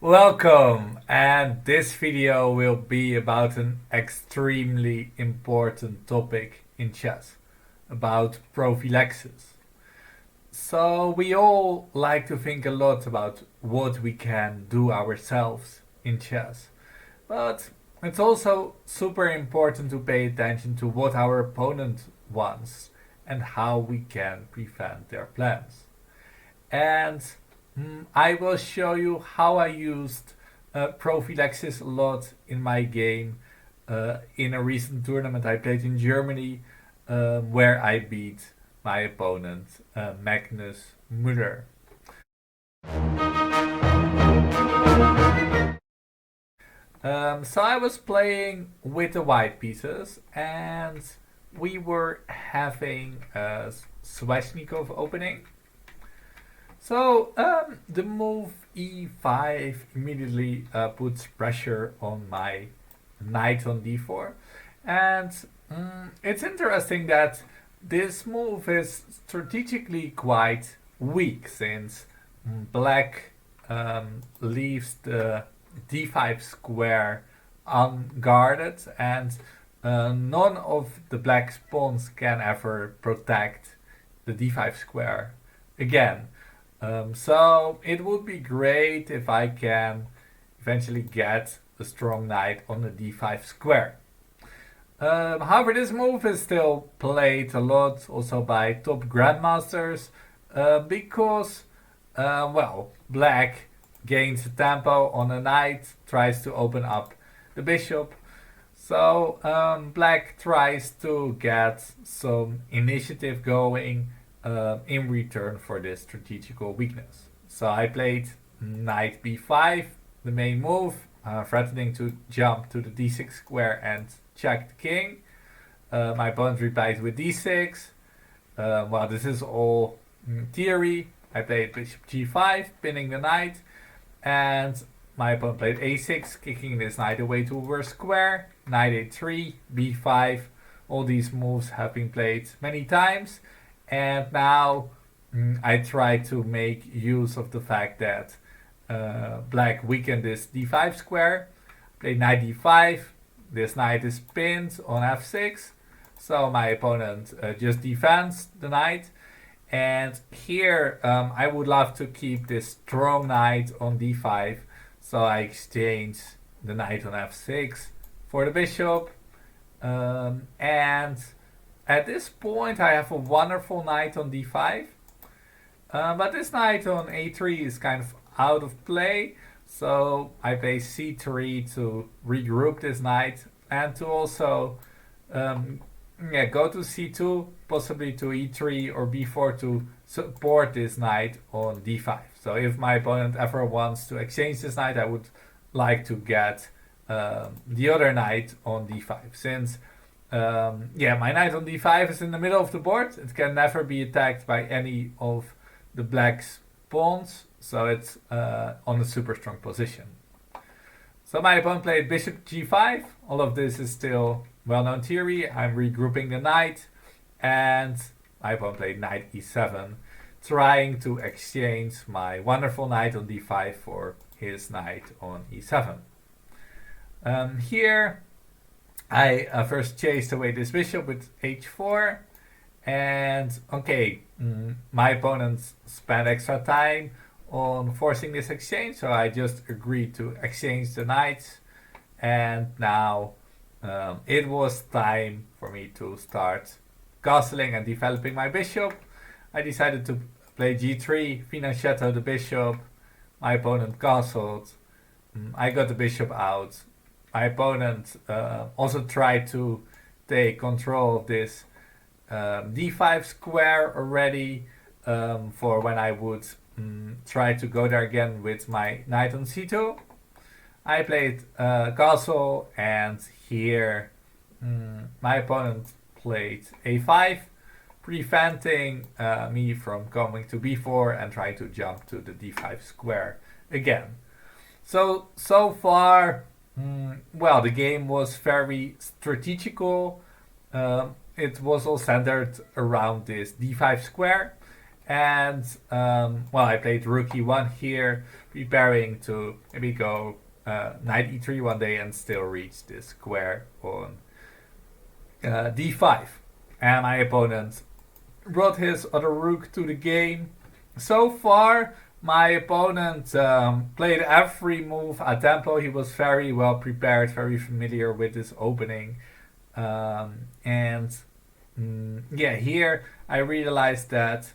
Welcome, and this video will be about an extremely important topic in chess, about prophylaxis. So we all like to think a lot about what we can do ourselves in chess, but it's also super important to pay attention to what our opponent wants and how we can prevent their plans. And I will show you how I used prophylaxis a lot in my game in a recent tournament I played in Germany, where I beat my opponent, Magnus Muller. So I was playing with the white pieces, and we were having a Sveshnikov opening. So the move e5 immediately puts pressure on my knight on d4, and it's interesting that this move is strategically quite weak since black leaves the d5 square unguarded, and none of the black's pawns can ever protect the d5 square again. So it would be great if I can eventually get a strong knight on the d5 square. However, this move is still played a lot also by top grandmasters because, black gains a tempo on a knight, tries to open up the bishop. So black tries to get some initiative going in return for this strategical weakness. So I played knight b5, the main move, threatening to jump to the d6 square and check the king. My opponent replied with d6. This is all theory. I played bishop g5, pinning the knight, and my opponent played a6, kicking this knight away to a worse square. Knight a3, b5. All these moves have been played many times. And now I try to make use of the fact that black weakened this d5 square. Play knight d5. This knight is pinned on f6. So my opponent just defends the knight. And here I would love to keep this strong knight on d5. So I exchange the knight on f6 for the bishop. And at this point I have a wonderful knight on d5, but this knight on a3 is kind of out of play, so I play c3 to regroup this knight and to also go to c2, possibly to e3 or b4 to support this knight on d5. So if my opponent ever wants to exchange this knight, I would like to get the other knight on d5, since my knight on d5 is in the middle of the board. It can never be attacked by any of the black's pawns, so it's on a super strong position. So my opponent played bishop g5. All of this is still well-known theory. I'm regrouping the knight, and my opponent played knight e7, trying to exchange my wonderful knight on d5 for his knight on e7. Here I first chased away this bishop with h4, and my opponent spent extra time on forcing this exchange, so I just agreed to exchange the knights, and now it was time for me to start castling and developing my bishop. I decided to play g3, financietto the bishop. My opponent castled. I got the bishop out. My opponent also tried to take control of this d5 square already for when I would try to go there again with my knight on c2. I played castle, and here my opponent played a5, preventing me from coming to b4 and trying to jump to the d5 square again. So far, the game was very strategical. It was all centered around this d5 square, And well, I played rook e1 here, preparing to maybe go knight e3 one day and still reach this square on d5. And my opponent brought his other rook to the game. So far, my opponent played every move a tempo. He was very well prepared, very familiar with this opening. And yeah, here I realized that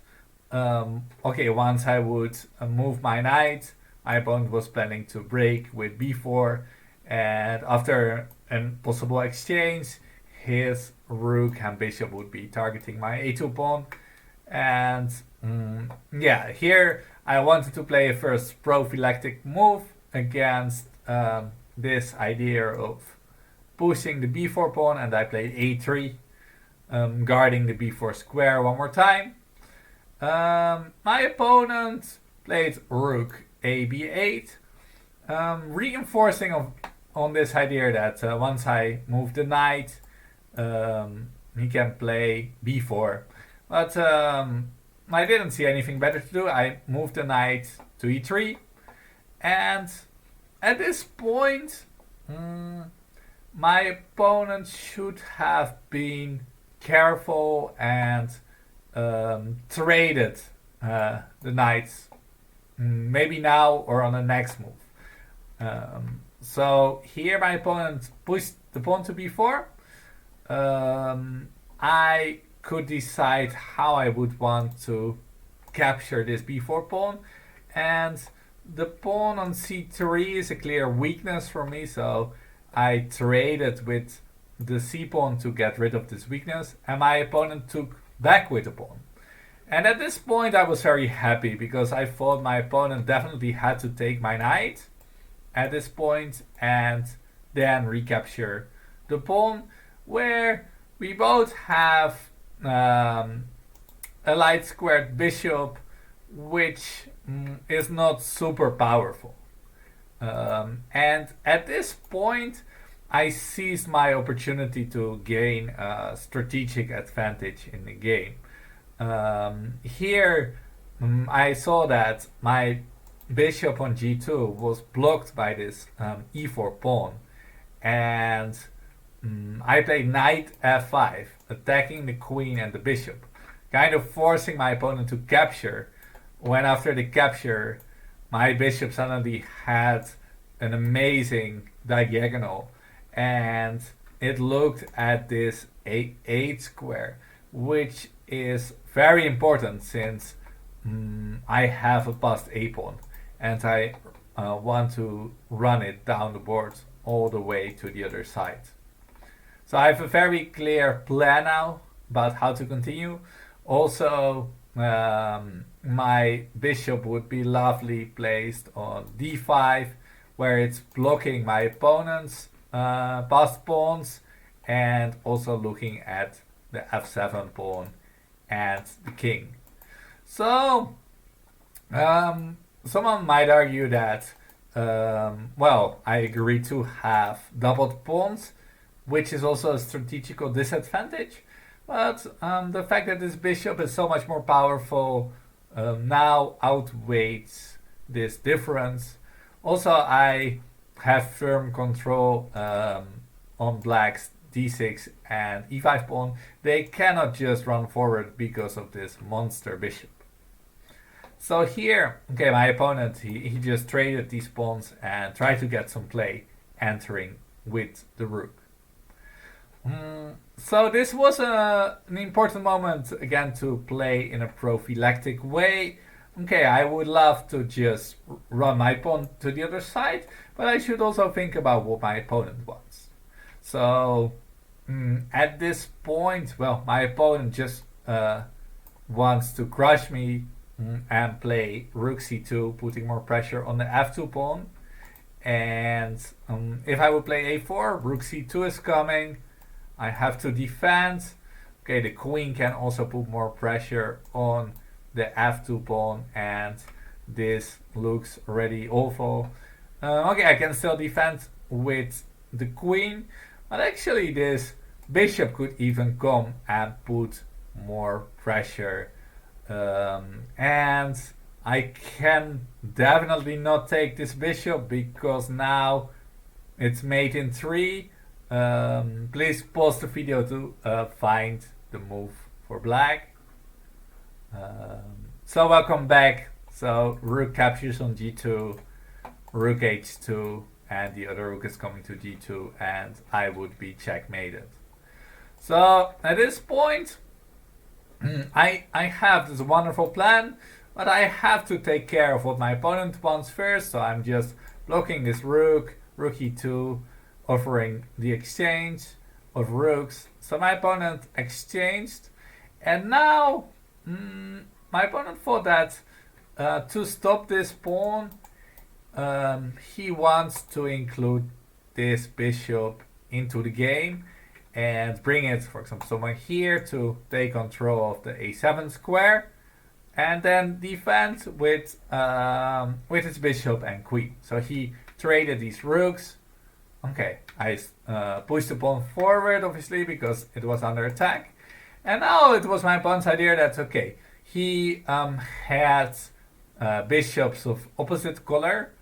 okay, once I would move my knight, my opponent was planning to break with b4, and after a possible exchange, his rook and bishop would be targeting my a2 pawn. And yeah, here I wanted to play a first prophylactic move against this idea of pushing the b4 pawn, and I played a3, guarding the b4 square one more time. My opponent played rook a b8, reinforcing on this idea that once I move the knight, he can play b4. But I didn't see anything better to do. I moved the knight to e3, and at this point, my opponent should have been careful and traded the knights, maybe now or on the next move. So here my opponent pushed the pawn to b4. I could decide how I would want to capture this b4 pawn, and the pawn on c3 is a clear weakness for me, so I traded with the c pawn to get rid of this weakness, and my opponent took back with the pawn. And at this point I was very happy because I thought my opponent definitely had to take my knight at this point and then recapture the pawn, where we both have a light squared bishop, which is not super powerful. And at this point, I seized my opportunity to gain a strategic advantage in the game. Here, I saw that my bishop on g2 was blocked by this e4 pawn, and I played knight f5, attacking the queen and the bishop, kind of forcing my opponent to capture, when after the capture, my bishop suddenly had an amazing diagonal, and it looked at this a8 square, which is very important since I have a passed a pawn, and I want to run it down the board all the way to the other side. So I have a very clear plan now about how to continue. Also, my bishop would be lovely placed on d5, where it's blocking my opponent's passed pawns, and also looking at the f7 pawn and the king. So, someone might argue that, well, I agree to have doubled pawns, which is also a strategical disadvantage. But the fact that this bishop is so much more powerful now outweighs this difference. Also, I have firm control on black's d6 and e5 pawn. They cannot just run forward because of this monster bishop. So here, okay, my opponent, he just traded these pawns and tried to get some play entering with the rook. So this was an important moment again to play in a prophylactic way. Okay, I would love to just run my pawn to the other side, but I should also think about what my opponent wants. So at this point, well, my opponent just wants to crush me and play rook c2, putting more pressure on the f2 pawn. And if I would play a4, rook c2 is coming. I have to defend. Okay, the queen can also put more pressure on the f2 pawn, and this looks already awful. Okay, I can still defend with the queen, but actually this bishop could even come and put more pressure And I can definitely not take this bishop because now it's mate in 3. Please pause the video to find the move for black. So welcome back. So rook captures on g2, rook h2, and the other rook is coming to g2, and I would be checkmated. So at this point, I have this wonderful plan, but I have to take care of what my opponent wants first. So I'm just blocking this rook, rook e2, offering the exchange of rooks. So my opponent exchanged, and now my opponent thought that to stop this pawn, he wants to include this bishop into the game and bring it, for example, somewhere here to take control of the a7 square, and then defend with his bishop and queen. So he traded these rooks. Okay, I pushed the pawn forward, obviously, because it was under attack. And now it was my opponent's idea that, okay, he had bishops of opposite color,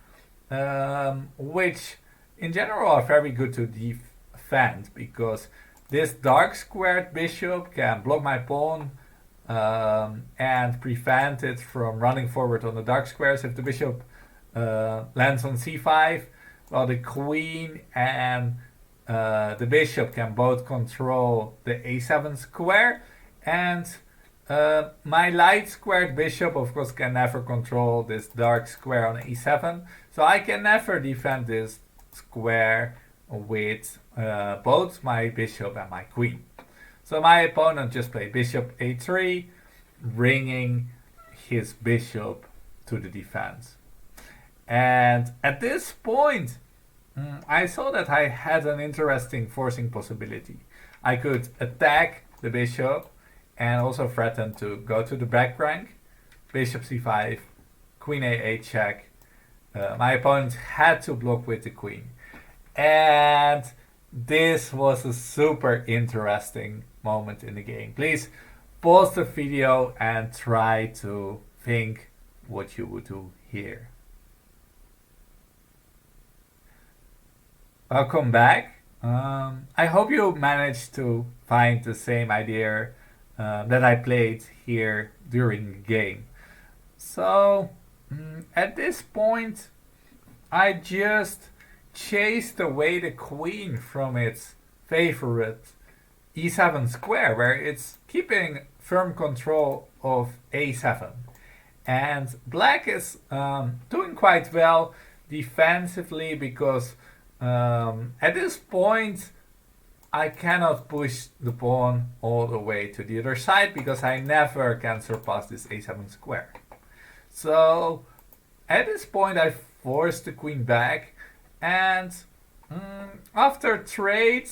which in general are very good to defend, because this dark squared bishop can block my pawn and prevent it from running forward on the dark squares. If the bishop lands on c5, well, the queen and the bishop can both control the a7 square, and my light squared bishop, of course, can never control this dark square on e7. So I can never defend this square with both my bishop and my queen. So my opponent just played bishop a3, bringing his bishop to the defense. And at this point, I saw that I had an interesting forcing possibility. I could attack the bishop and also threaten to go to the back rank, bishop c5, queen a8 check. My opponent had to block with the queen. And this was a super interesting moment in the game. Please pause the video and try to think what you would do here. Welcome back. I hope you managed to find the same idea that I played here during the game. So at this point, I just chased away the queen from its favorite e7 square, where it's keeping firm control of a7. And black is doing quite well defensively, because at this point I cannot push the pawn all the way to the other side, because I never can surpass this a7 square. So at this point I forced the queen back, and after trade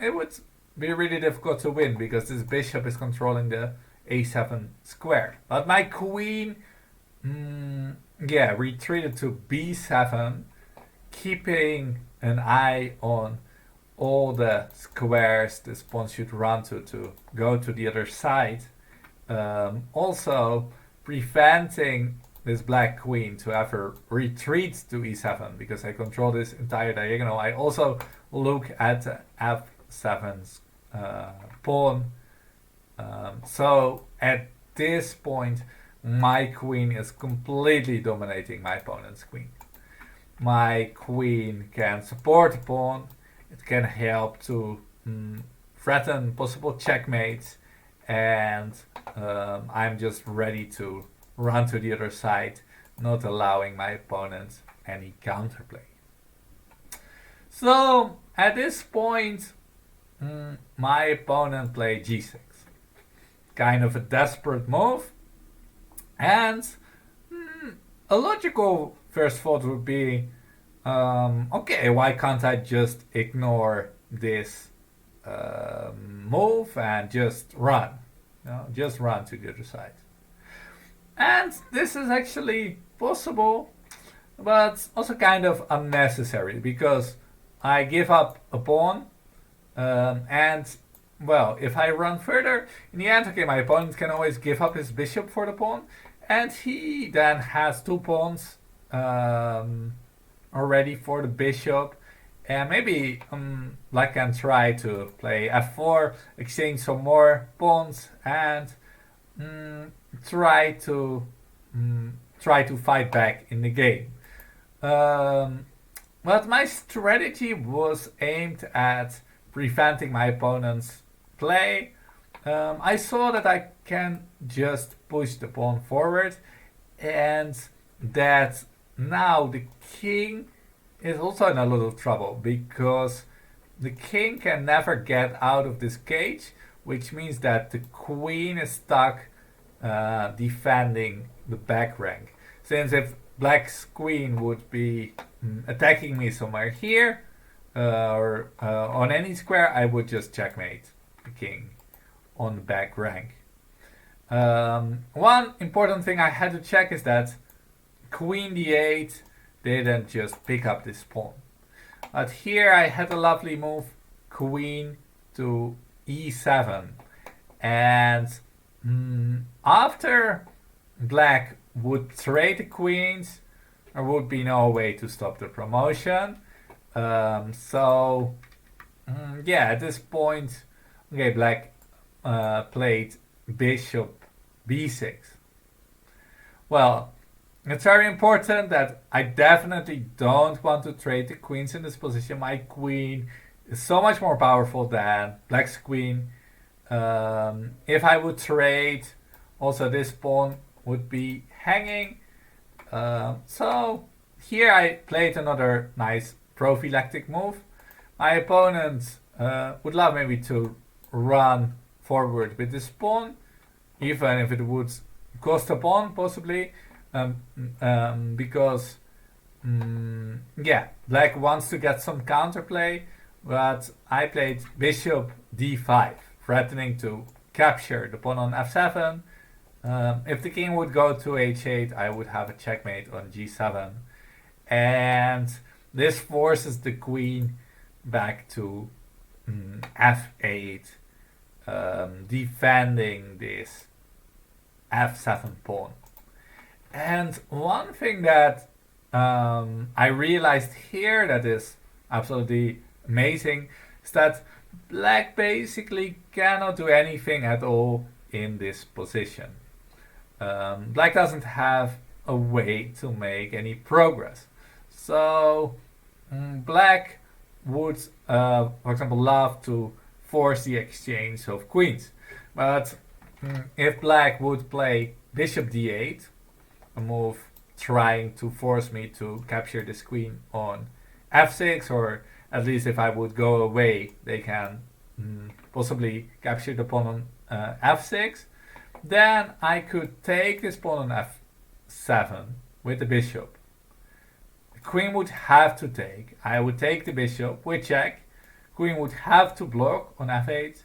it would be really difficult to win, because this bishop is controlling the a7 square. But my queen retreated to b7, keeping an eye on all the squares this pawn should run to go to the other side. Also preventing this black queen to ever retreat to e7, because I control this entire diagonal. I also look at the f7 pawn. So at this point my queen is completely dominating my opponent's queen. My queen can support the pawn, it can help to threaten possible checkmates, and I'm just ready to run to the other side, not allowing my opponent any counterplay. So at this point, my opponent played g6. Kind of a desperate move, and a logical first thought would be, okay, why can't I just ignore this move and just run? Just run to the other side. And this is actually possible, but also kind of unnecessary, because I give up a pawn, and well, if I run further, in the end, okay, my opponent can always give up his bishop for the pawn, and he then has two pawns already for the bishop, and maybe black can try to play f4, exchange some more pawns, and mm, try to try to fight back in the game. But my strategy was aimed at preventing my opponent's play. I saw that I can just push the pawn forward, and that now the king is also in a little trouble because the king can never get out of this cage, which means that the queen is stuck defending the back rank. Since if black's queen would be attacking me somewhere here or on any square, I would just checkmate the king on the back rank. One important thing I had to check is that queen d8 didn't just pick up this pawn. But here I had a lovely move, queen to e7. And after black would trade the queens, there would be no way to stop the promotion. So yeah, at this point, okay, black played bishop b6. Well, it's very important that I definitely don't want to trade the queens in this position. My queen is so much more powerful than black's queen. If I would trade, also this pawn would be hanging. So here I played another nice prophylactic move. My opponent would love maybe to run forward with this pawn, even if it would cost a pawn possibly, because yeah, black wants to get some counterplay, but I played bishop d5, threatening to capture the pawn on f7. If the king would go to h8, I would have a checkmate on g7, and this forces the queen back to f8, defending this f7 pawn. And one thing that I realized here that is absolutely amazing is that black basically cannot do anything at all in this position. Black doesn't have a way to make any progress. So black would, for example, love to force the exchange of queens. But if black would play bishop d8, a move trying to force me to capture this queen on f6, or at least if I would go away, they can possibly capture the pawn on f6, then I could take this pawn on f7 with the bishop. The queen would have to take. I would take the bishop with check. Queen would have to block on f8.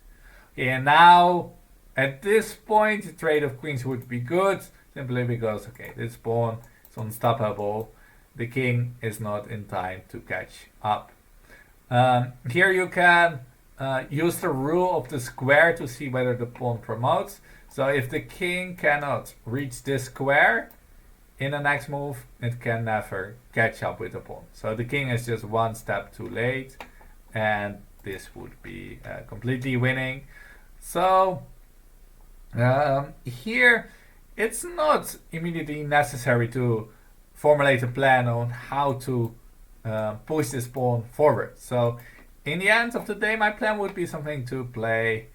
And now, at this point, the trade of queens would be good, simply because, okay, this pawn is unstoppable. The king is not in time to catch up. Here you can use the rule of the square to see whether the pawn promotes. So if the king cannot reach this square in the next move, it can never catch up with the pawn. So the king is just one step too late, and this would be completely winning. So here it's not immediately necessary to formulate a plan on how to push this pawn forward. So in the end of the day, my plan would be something to play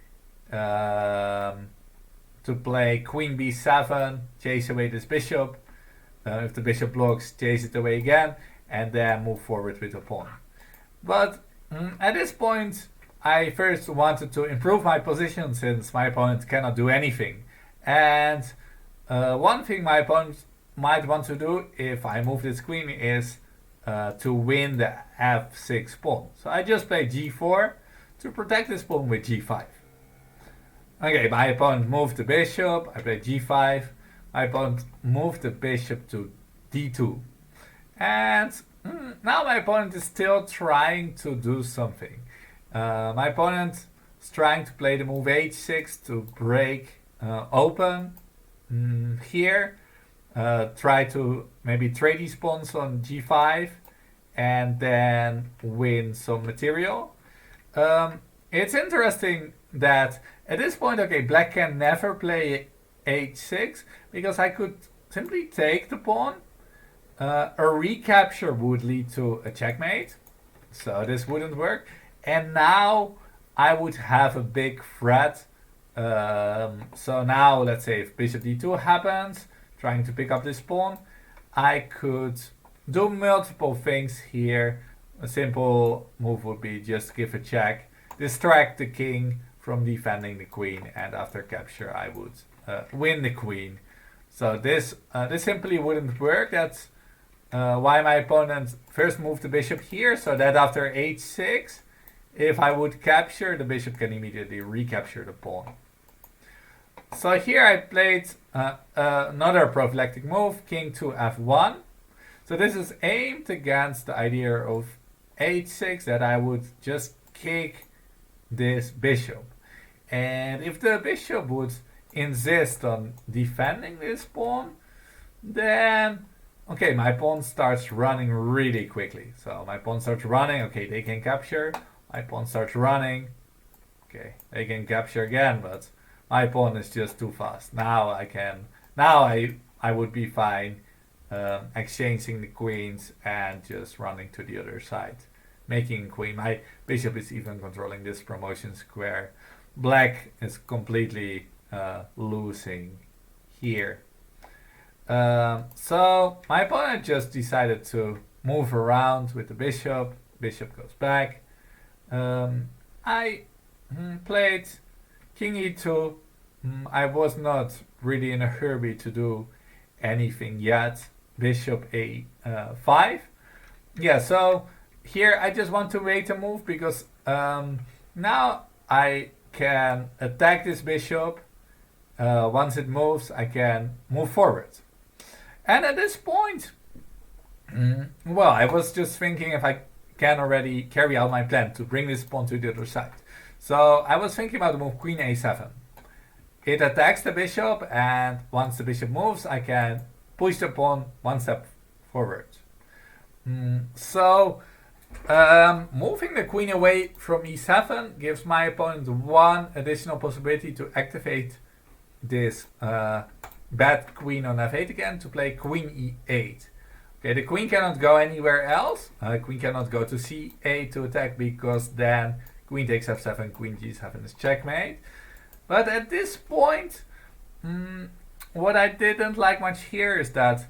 queen b7, chase away this bishop. If the bishop blocks, chase it away again, and then move forward with the pawn. But at this point, I first wanted to improve my position since my opponent cannot do anything. And one thing my opponent might want to do if I move this queen is to win the f6 pawn. So I just play g4 to protect this pawn with g5. Okay, my opponent moved the bishop, I played g5. My opponent moved the bishop to d2. And now my opponent is still trying to do something. My opponent trying to play the move h6 to break open here. Try to maybe trade these pawns on g5 and then win some material. It's interesting that at this point, okay, black can never play h6 because I could simply take the pawn. A recapture would lead to a checkmate, so this wouldn't work. And now I would have a big threat. So now, let's say if bishop d2 happens, trying to pick up this pawn, I could do multiple things here. A simple move would be just give a check, distract the king from defending the queen, and after capture I would win the queen. So this simply wouldn't work. That's why my opponent first moved the bishop here, so that after h6, if I would capture, the bishop can immediately recapture the pawn. So here I played another prophylactic move, king to f1. So this is aimed against the idea of h6, that I would just kick this bishop. And if the bishop would insist on defending this pawn, then okay, my pawn starts running really quickly. So my pawn starts running, okay, they can capture. My pawn starts running, okay, they can capture again, but my pawn is just too fast. Now I would be fine exchanging the queens and just running to the other side, making a queen. My bishop is even controlling this promotion square. Black is completely losing here. So my opponent just decided to move around with the bishop. Bishop goes back. I played king e2. I was not really in a hurry to do anything yet. Bishop a5. Yeah, so here I just want to wait a move because now I can attack this bishop. Once it moves, I can move forward. And at this point, well, I was just thinking if I can already carry out my plan to bring this pawn to the other side. So I was thinking about the move queen a7. It attacks the bishop, and once the bishop moves, I can push the pawn one step forward. So moving the queen away from e7 gives my opponent one additional possibility to activate this bad queen on f8 again, to play queen e8. Okay, the queen cannot go anywhere else. Queen cannot go to c8 to attack because then queen takes f7, queen g7 is checkmate. But at this point, what I didn't like much here is that,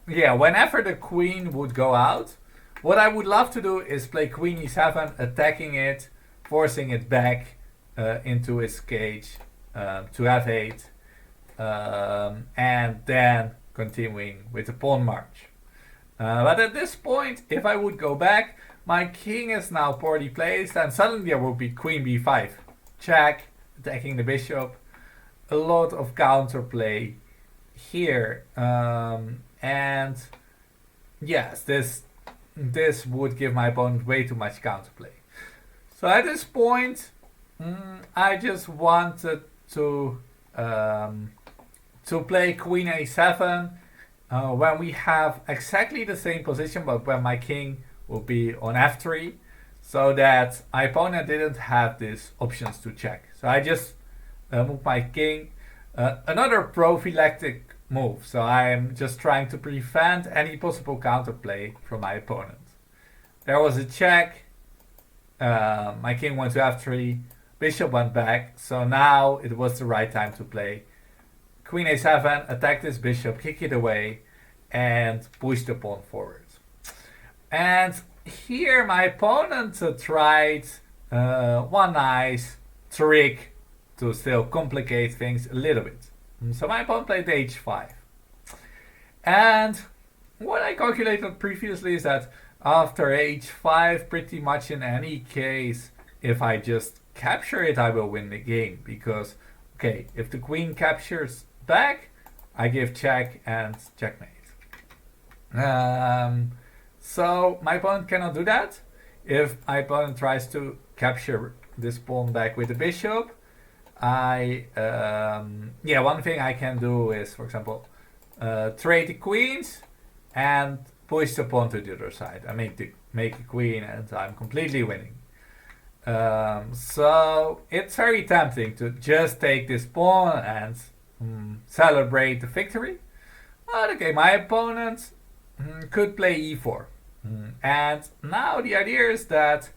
whenever the queen would go out, what I would love to do is play queen e7, attacking it, forcing it back into its cage to f8, and then continuing with the pawn march. But at this point, if I would go back, my king is now poorly placed, and suddenly there will be queen b5, check, attacking the bishop. A lot of counterplay here, and yes, this would give my opponent way too much counterplay. So at this point, I just wanted to play queen a7 when we have exactly the same position, but when my king will be on f3, so that my opponent didn't have these options to check. So I just moved my king. Another prophylactic move. So I'm just trying to prevent any possible counterplay from my opponent. There was a check. My king went to f3. Bishop went back. So now it was the right time to play queen a7, attack this bishop, kick it away, and push the pawn forward. And here my opponent tried one nice trick to still complicate things a little bit. So my opponent played h5. And what I calculated previously is that after h5, pretty much in any case, if I just capture it, I will win the game. Because, okay, if the queen captures back, I give check and checkmate. So my opponent cannot do that. If my opponent tries to capture this pawn back with the bishop, one thing I can do is, for example, trade the queens and push the pawn to the other side. I make a queen and I'm completely winning. So it's very tempting to just take this pawn and celebrate the victory. But okay, my opponent could play e4. And now the idea is that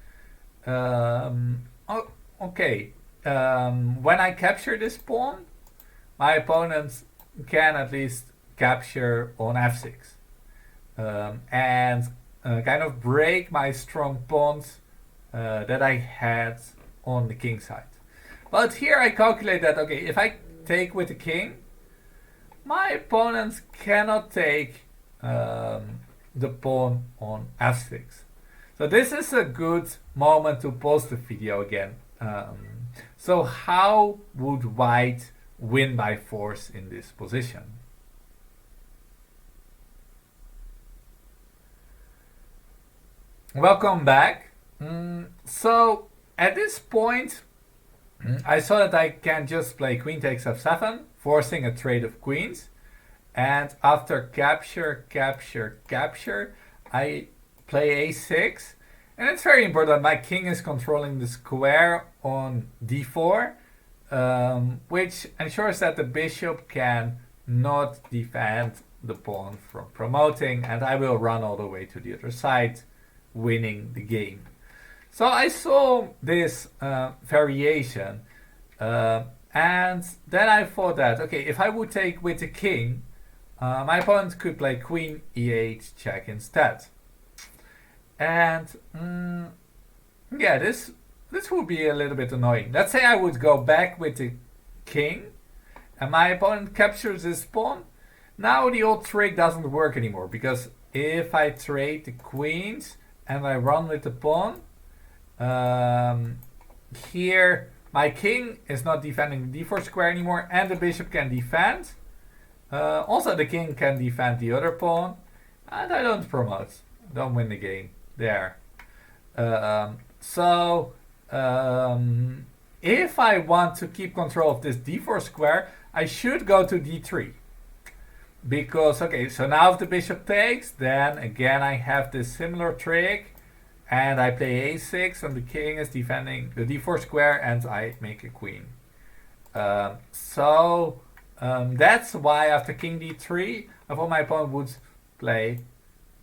when I capture this pawn, my opponent can at least capture on f6 and kind of break my strong pawns that I had on the king side. But here I calculate that, okay, if I take with the king, my opponent cannot take the pawn on f6. So this is a good moment to pause the video again. So how would white win by force in this position? Welcome back. So at this point, I saw that I can just play queen takes f7, forcing a trade of queens. And after capture, I play a6. And it's very important, my king is controlling the square on d4, which ensures that the bishop can not defend the pawn from promoting, and I will run all the way to the other side, winning the game. So I saw this variation, and then I thought that, okay, if I would take with the king, my opponent could play queen e8 check instead. And this would be a little bit annoying. Let's say I would go back with the king and my opponent captures this pawn. Now the old trick doesn't work anymore, because if I trade the queens and I run with the pawn, here my king is not defending the d4 square anymore, and the bishop can defend. Also the king can defend the other pawn, and I don't promote, don't win the game there. If I want to keep control of this d4 square, I should go to d3. Because, okay, so now if the bishop takes, then again I have this similar trick, and I play a6, and the king is defending the d4 square, and I make a queen. That's why after king d3, I thought my opponent would play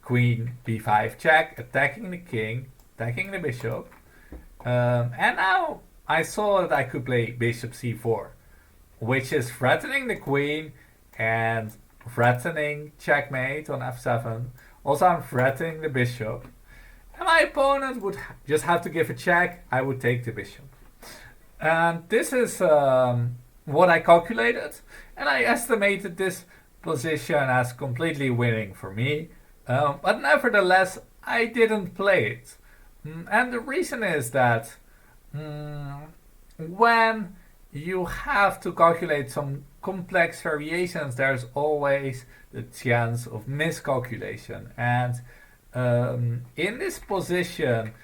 queen b5 check, attacking the king, attacking the bishop. And now I saw that I could play bishop c4, which is threatening the queen and threatening checkmate on f7. Also, I'm threatening the bishop. And my opponent would just have to give a check. I would take the bishop. And this is what I calculated. And I estimated this position as completely winning for me. But nevertheless, I didn't play it. And the reason is that when you have to calculate some complex variations, there's always the chance of miscalculation. And in this position,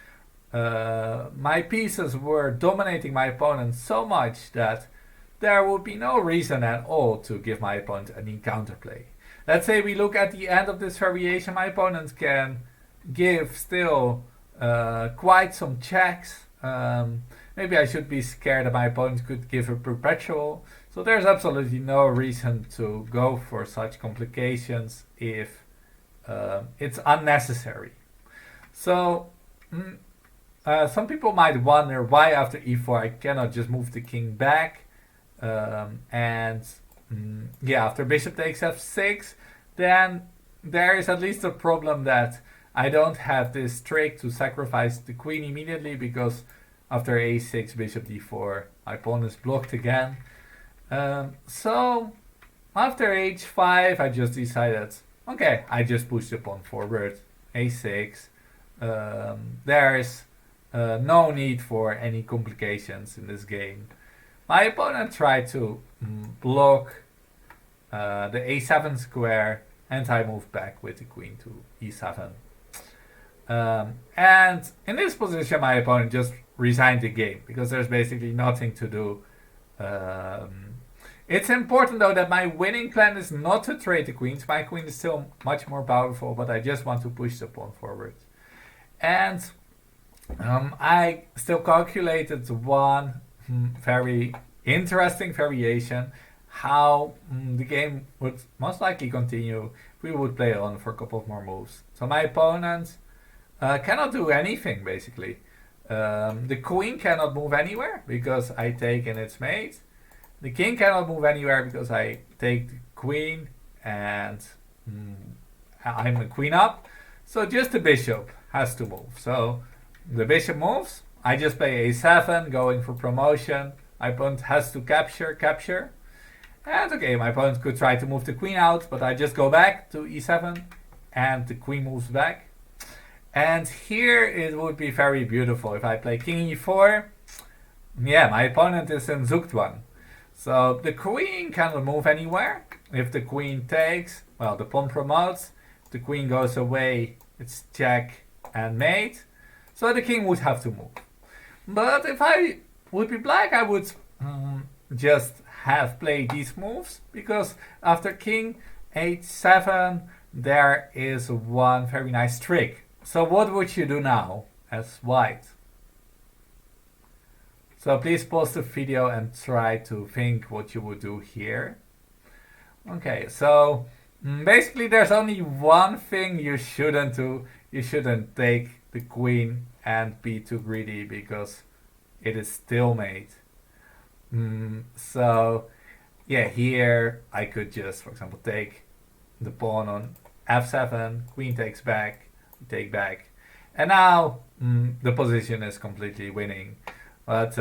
my pieces were dominating my opponent so much that there would be no reason at all to give my opponent any counterplay. Let's say we look at the end of this variation, my opponent can give still quite some checks. Maybe I should be scared that my opponent could give a perpetual. So there's absolutely no reason to go for such complications if it's unnecessary. So some people might wonder why after e4 I cannot just move the king back. After bishop takes f6, then there is at least a problem that I don't have this trick to sacrifice the queen immediately, because after a6, bishop d4, my pawn is blocked again. So after h5, I just decided, okay, I just push the pawn forward, a6. There is no need for any complications in this game. My opponent tried to block the a7 square, and I moved back with the queen to e7. And in this position, my opponent just resign the game because there's basically nothing to do. It's important though that my winning plan is not to trade the queens. My queen is still much more powerful, but I just want to push the pawn forward. And I still calculated one very interesting variation how the game would most likely continue if we would play on for a couple of more moves. So my opponent cannot do anything basically. The queen cannot move anywhere because I take and it's mate. The king cannot move anywhere because I take the queen and I'm a queen up. So just the bishop has to move. So the bishop moves. I just play a7 going for promotion. My opponent has to capture. And okay, my opponent could try to move the queen out, but I just go back to e7 and the queen moves back. And here it would be very beautiful if I play king e4. Yeah, my opponent is in Zugzwang. So the queen cannot move anywhere. If the queen takes, well, the pawn promotes. The queen goes away, it's check and mate. So the king would have to move. But if I would be black, I would just have played these moves. Because after king h7, there is one very nice trick. So what would you do now as white? So please pause the video and try to think what you would do here. Okay, so basically there's only one thing you shouldn't do. You shouldn't take the queen and be too greedy because it is stalemate. So yeah, here I could just, for example, take the pawn on f7, queen takes back, take back, and now the position is completely winning. But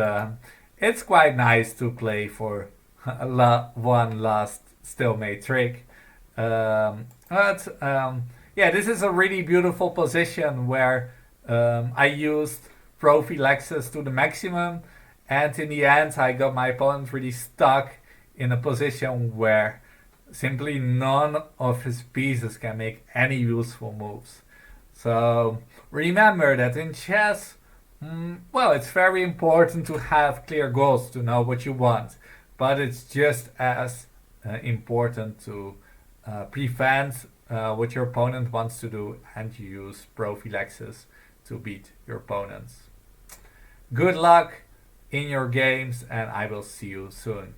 it's quite nice to play for one last stalemate trick. Yeah, this is a really beautiful position where I used prophylaxis to the maximum, and in the end I got my opponent really stuck in a position where simply none of his pieces can make any useful moves. So remember that in chess, well, it's very important to have clear goals, to know what you want, but it's just as important to prevent what your opponent wants to do and use prophylaxis to beat your opponents. Good luck in your games, and I will see you soon.